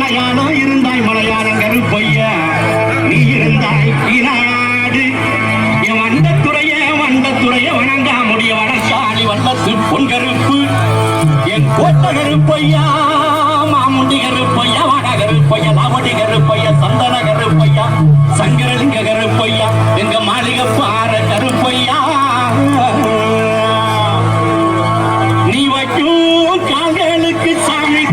மலையாளம் இருந்தாய் மலையாளம் கருப்பையா நீ இருந்தாய் நாடு என் வண்டத்துறைய வணங்கா முடிய வளர்ச்சாலி வண்டத்து பொன் கருப்பு என் கோட்ட கருப்பையா மாமுண்டி கருப்பையா வட கருப்பையா லாவடி கருப்பையா சந்தன கருப்பையா சங்கரலிங்க கருப்பையா எங்க மாளிகை பாற கருப்பையா நீ வைக்கும் கால்களுக்கு சாமி